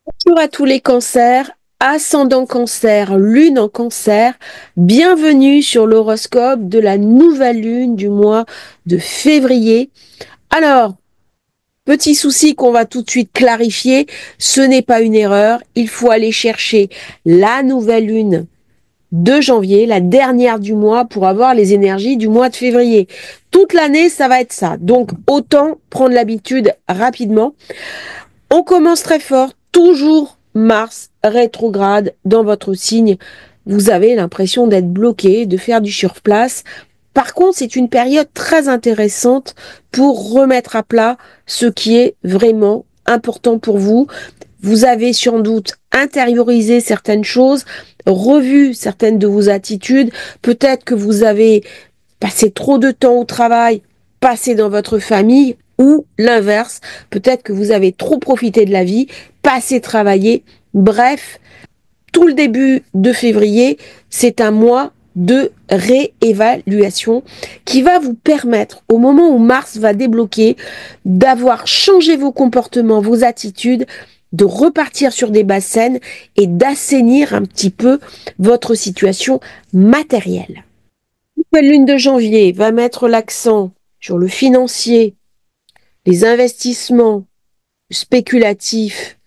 Bonjour à tous les cancers, ascendant cancer, lune en cancer, bienvenue sur l'horoscope de la nouvelle lune du mois de février. Alors, petit souci qu'on va tout de suite clarifier, ce n'est pas une erreur, il faut aller chercher la nouvelle lune de janvier, la dernière du mois, pour avoir les énergies du mois de février. Toute l'année, ça va être ça. Donc, autant prendre l'habitude rapidement. On commence très fort, toujours Mars rétrograde dans votre signe. Vous avez l'impression d'être bloqué, de faire du surplace. Par contre, c'est une période très intéressante pour remettre à plat ce qui est vraiment important pour vous. Vous avez sans doute intériorisé certaines choses, revu certaines de vos attitudes. Peut-être que vous avez passé trop de temps au travail, passé dans votre famille, ou l'inverse, peut-être que vous avez trop profité de la vie, passé travailler. Bref, tout le début de février, c'est un mois de réévaluation qui va vous permettre, au moment où Mars va débloquer, d'avoir changé vos comportements, vos attitudes, de repartir sur des bases saines et d'assainir un petit peu votre situation matérielle. La lune de janvier va mettre l'accent sur le financier, les investissements spéculatifs,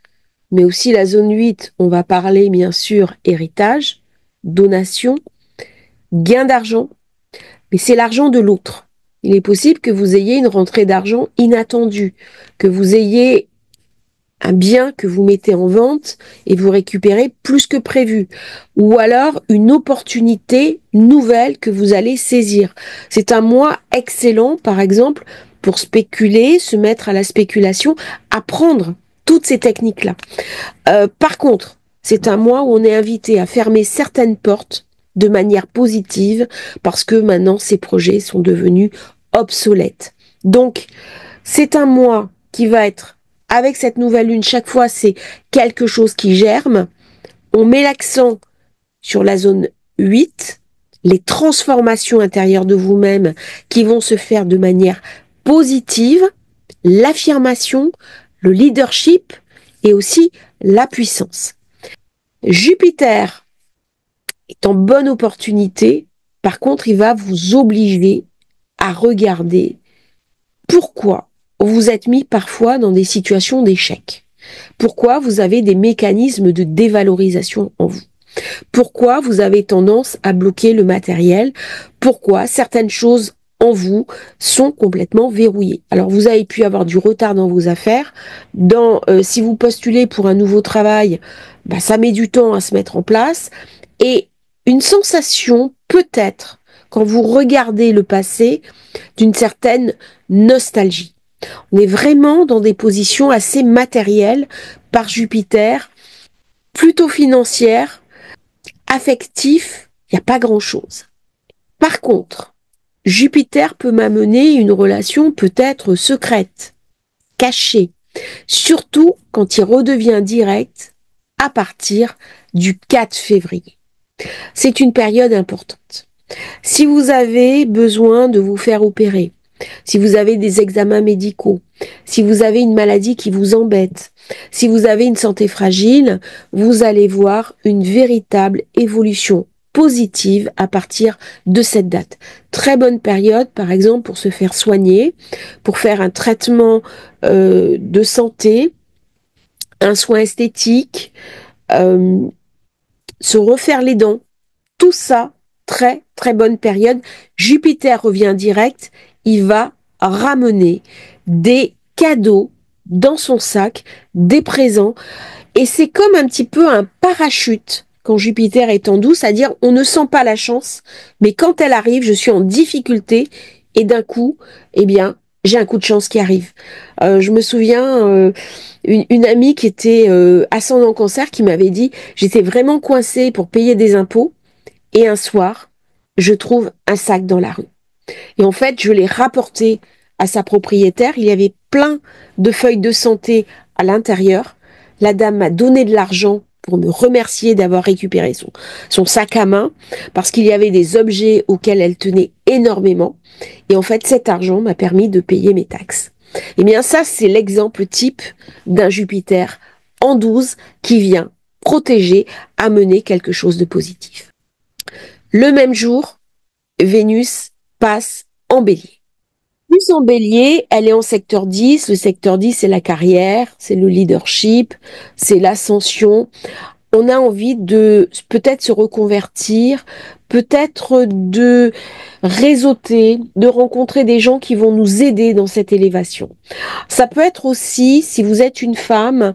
mais aussi la zone 8, on va parler bien sûr héritage, donation, gain d'argent, mais c'est l'argent de l'autre. Il est possible que vous ayez une rentrée d'argent inattendue, que vous ayez un bien que vous mettez en vente et vous récupérez plus que prévu, ou alors une opportunité nouvelle que vous allez saisir. C'est un mois excellent, par exemple, pour spéculer, se mettre à la spéculation, apprendre toutes ces techniques-là. Par contre, c'est un mois où on est invité à fermer certaines portes de manière positive parce que maintenant ces projets sont devenus obsolètes. Donc, c'est un mois qui va être, avec cette nouvelle lune, chaque fois c'est quelque chose qui germe. On met l'accent sur la zone 8, les transformations intérieures de vous-même qui vont se faire de manière positive, l'affirmation, le leadership et aussi la puissance. Jupiter est en bonne opportunité. Par contre, il va vous obliger à regarder pourquoi vous êtes mis parfois dans des situations d'échec. Pourquoi vous avez des mécanismes de dévalorisation en vous. Pourquoi vous avez tendance à bloquer le matériel. Pourquoi certaines choses en vous sont complètement verrouillées. Alors vous avez pu avoir du retard dans vos affaires. Si vous postulez pour un nouveau travail, ça met du temps à se mettre en place. Et une sensation, peut-être, quand vous regardez le passé, d'une certaine nostalgie. On est vraiment dans des positions assez matérielles par Jupiter, plutôt financières, affectives, il n'y a pas grand-chose. Par contre, Jupiter peut m'amener une relation peut-être secrète, cachée, surtout quand il redevient direct à partir du 4 février. C'est une période importante. Si vous avez besoin de vous faire opérer, si vous avez des examens médicaux, si vous avez une maladie qui vous embête, si vous avez une santé fragile, vous allez voir une véritable évolution positive à partir de cette date. Très bonne période, par exemple, pour se faire soigner, pour faire un traitement de santé, un soin esthétique, euh, se refaire les dents. Tout ça, très très bonne période. Jupiter revient direct, il va ramener des cadeaux dans son sac, des présents, et c'est comme un petit peu un parachute quand Jupiter est en douce, c'est-à-dire on ne sent pas la chance, mais quand elle arrive, je suis en difficulté, et d'un coup, eh bien, j'ai un coup de chance qui arrive. Je me souviens, une amie qui était ascendant cancer qui m'avait dit, j'étais vraiment coincée pour payer des impôts, et un soir, je trouve un sac dans la rue. Et en fait, je l'ai rapporté à sa propriétaire. Il y avait plein de feuilles de santé à l'intérieur. La dame m'a donné de l'argent pour me remercier d'avoir récupéré son sac à main, parce qu'il y avait des objets auxquels elle tenait énormément. Et en fait, cet argent m'a permis de payer mes taxes. Eh bien, ça, c'est l'exemple type d'un Jupiter en 12 qui vient protéger, amener quelque chose de positif. Le même jour, Vénus passe en bélier. Vénus en bélier, elle est en secteur 10. Le secteur 10, c'est la carrière, c'est le leadership, c'est l'ascension. On a envie de peut-être se reconvertir, peut-être de réseauter, de rencontrer des gens qui vont nous aider dans cette élévation. Ça peut être aussi, si vous êtes une femme,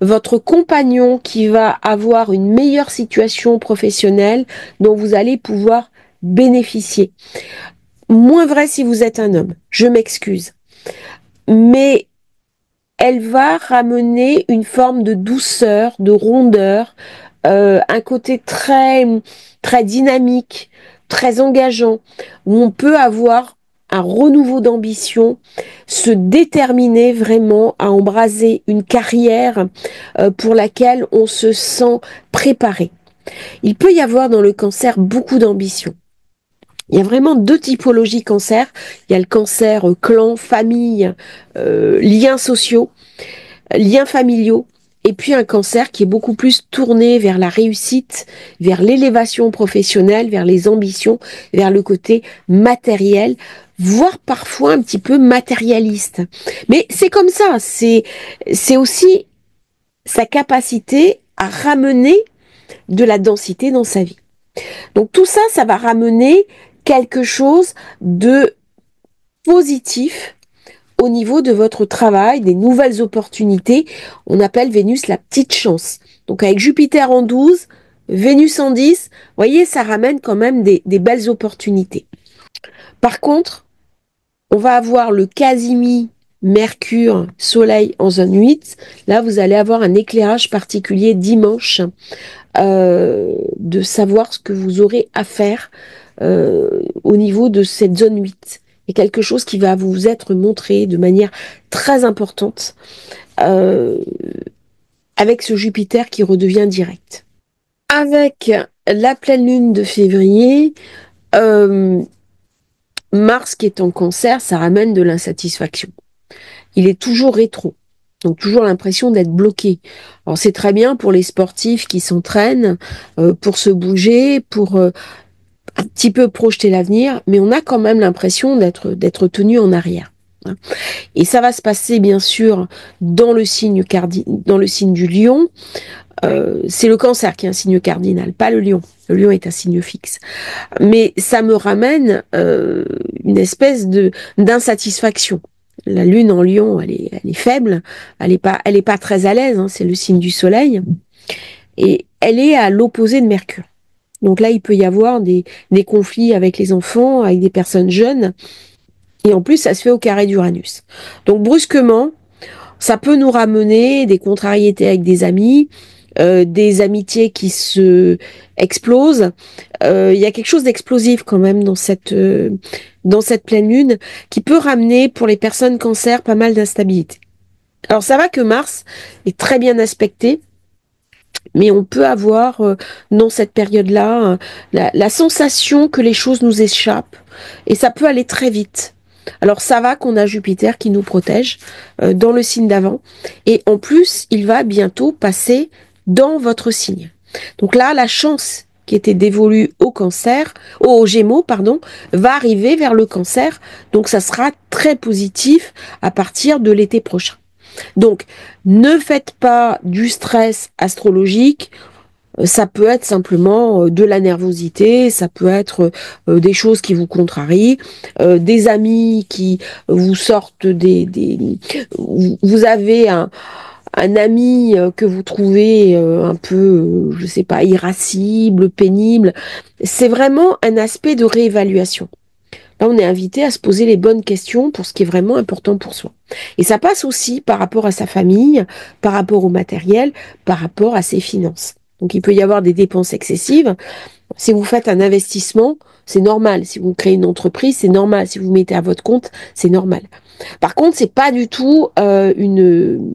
votre compagnon qui va avoir une meilleure situation professionnelle dont vous allez pouvoir bénéficier. Moins vrai si vous êtes un homme, je m'excuse. Mais elle va ramener une forme de douceur, de rondeur, un côté très dynamique, très engageant, où on peut avoir un renouveau d'ambition, se déterminer vraiment à embraser une carrière pour laquelle on se sent préparé. Il peut y avoir dans le cancer beaucoup d'ambition. Il y a vraiment deux typologies cancer. Il y a le cancer clan, famille, liens sociaux, liens familiaux, et puis un cancer qui est beaucoup plus tourné vers la réussite, vers l'élévation professionnelle, vers les ambitions, vers le côté matériel, voire parfois un petit peu matérialiste. Mais c'est comme ça, c'est aussi sa capacité à ramener de la densité dans sa vie. Donc tout ça, ça va ramener quelque chose de positif au niveau de votre travail, des nouvelles opportunités. On appelle Vénus la petite chance. Donc avec Jupiter en 12, Vénus en 10, vous voyez, ça ramène quand même des belles opportunités. Par contre, on va avoir le Casimi, Mercure, Soleil en zone 8. Là, vous allez avoir un éclairage particulier dimanche de savoir ce que vous aurez à faire au niveau de cette zone 8. Et quelque chose qui va vous être montré de manière très importante avec ce Jupiter qui redevient direct. Avec la pleine lune de février, Mars qui est en cancer, ça ramène de l'insatisfaction. Il est toujours rétro. Donc toujours l'impression d'être bloqué. Alors c'est très bien pour les sportifs qui s'entraînent, pour se bouger, pour un petit peu projeter l'avenir, mais on a quand même l'impression d'être tenu en arrière. Et ça va se passer bien sûr dans le signe du Lion. C'est le Cancer qui est un signe cardinal, pas le Lion. Le Lion est un signe fixe. Mais ça me ramène une espèce d'insatisfaction. La Lune en Lion, elle est faible, elle est pas très à l'aise. C'est le signe du Soleil, et elle est à l'opposé de Mercure. Donc là, il peut y avoir des conflits avec les enfants, avec des personnes jeunes. Et en plus, ça se fait au carré d'Uranus. Donc brusquement, ça peut nous ramener des contrariétés avec des amis, des amitiés qui se explosent. Il y a quelque chose d'explosif quand même dans cette pleine lune qui peut ramener pour les personnes cancer pas mal d'instabilité. Alors ça va que Mars est très bien aspecté, mais on peut avoir dans cette période-là la sensation que les choses nous échappent et ça peut aller très vite. Alors ça va qu'on a Jupiter qui nous protège dans le signe d'avant, et en plus il va bientôt passer dans votre signe. Donc là, la chance qui était dévolue au Gémeaux, va arriver vers le Cancer. Donc ça sera très positif à partir de l'été prochain. Donc, ne faites pas du stress astrologique. Ça peut être simplement de la nervosité, ça peut être des choses qui vous contrarient, des amis qui vous sortent vous avez un ami que vous trouvez un peu, je sais pas, irascible, pénible. C'est vraiment un aspect de réévaluation. Là, on est invité à se poser les bonnes questions pour ce qui est vraiment important pour soi. Et ça passe aussi par rapport à sa famille, par rapport au matériel, par rapport à ses finances. Donc, il peut y avoir des dépenses excessives. Si vous faites un investissement, c'est normal. Si vous créez une entreprise, c'est normal. Si vous mettez à votre compte, c'est normal. Par contre, c'est pas du tout une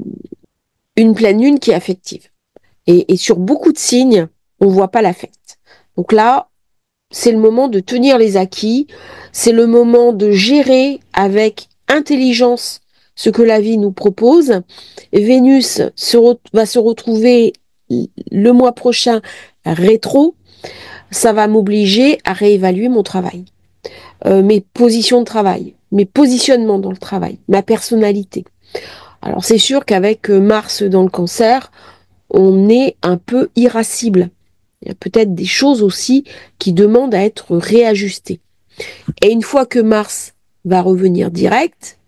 pleine lune qui est affective. Et sur beaucoup de signes, on voit pas l'affect. Donc là, c'est le moment de tenir les acquis, c'est le moment de gérer avec intelligence ce que la vie nous propose. Vénus va se retrouver le mois prochain rétro. Ça va m'obliger à réévaluer mon travail, mes positions de travail, mes positionnements dans le travail, ma personnalité. Alors c'est sûr qu'avec Mars dans le Cancer, on est un peu irascible. Il y a peut-être des choses aussi qui demandent à être réajustées. Et une fois que Mars va revenir direct,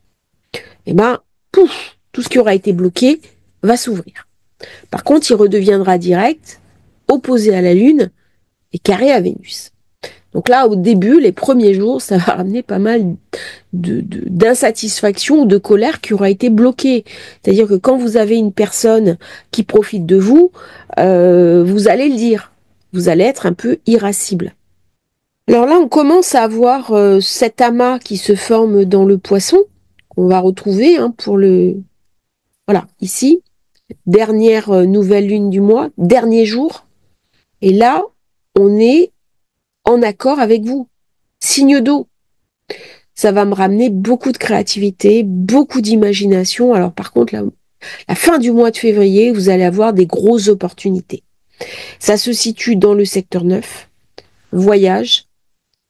eh ben, pouf, tout ce qui aura été bloqué va s'ouvrir. Par contre, il redeviendra direct, opposé à la Lune et carré à Vénus. Donc là, au début, les premiers jours, ça va ramener pas mal d'insatisfaction ou de colère qui aura été bloquée. C'est-à-dire que quand vous avez une personne qui profite de vous, vous allez le dire. Vous allez être un peu irascible. Alors là, on commence à avoir cet amas qui se forme dans le poisson, qu'on va retrouver pour le... Voilà, ici, dernière nouvelle lune du mois, dernier jour. Et là, on est en accord avec vous. Signe d'eau. Ça va me ramener beaucoup de créativité, beaucoup d'imagination. Alors par contre, la fin du mois de février, vous allez avoir des grosses opportunités. Ça se situe dans le secteur 9, voyage,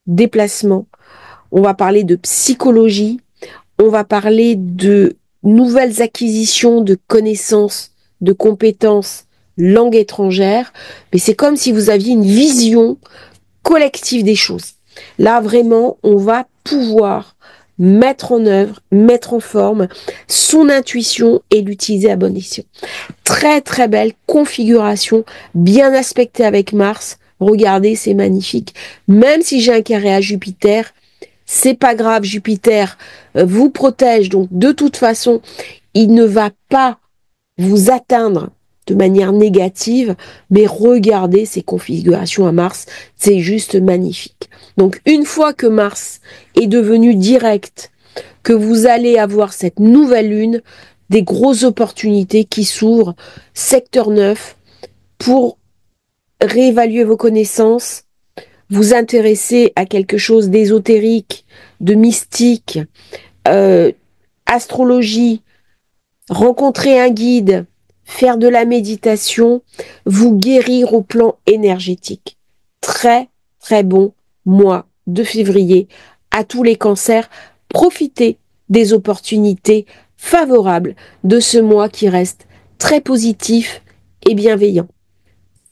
déplacement. On va parler de psychologie, on va parler de nouvelles acquisitions de connaissances, de compétences, langue étrangère. Mais c'est comme si vous aviez une vision collective des choses. Là, vraiment, on va pouvoir mettre en œuvre, mettre en forme son intuition et l'utiliser à bon escient. Très, très belle configuration, bien aspectée avec Mars. Regardez, c'est magnifique. Même si j'ai un carré à Jupiter, c'est pas grave, Jupiter vous protège. Donc, de toute façon, il ne va pas vous atteindre de manière négative, mais regardez ces configurations à Mars, c'est juste magnifique. Donc une fois que Mars est devenu direct, que vous allez avoir cette nouvelle lune, des grosses opportunités qui s'ouvrent, secteur 9, pour réévaluer vos connaissances, vous intéresser à quelque chose d'ésotérique, de mystique, astrologie, rencontrer un guide, faire de la méditation, vous guérir au plan énergétique. Très, très bon mois de février à tous les cancers. Profitez des opportunités favorables de ce mois qui reste très positif et bienveillant.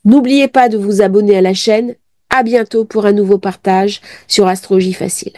N'oubliez pas de vous abonner à la chaîne. À bientôt pour un nouveau partage sur Astrologie Facile.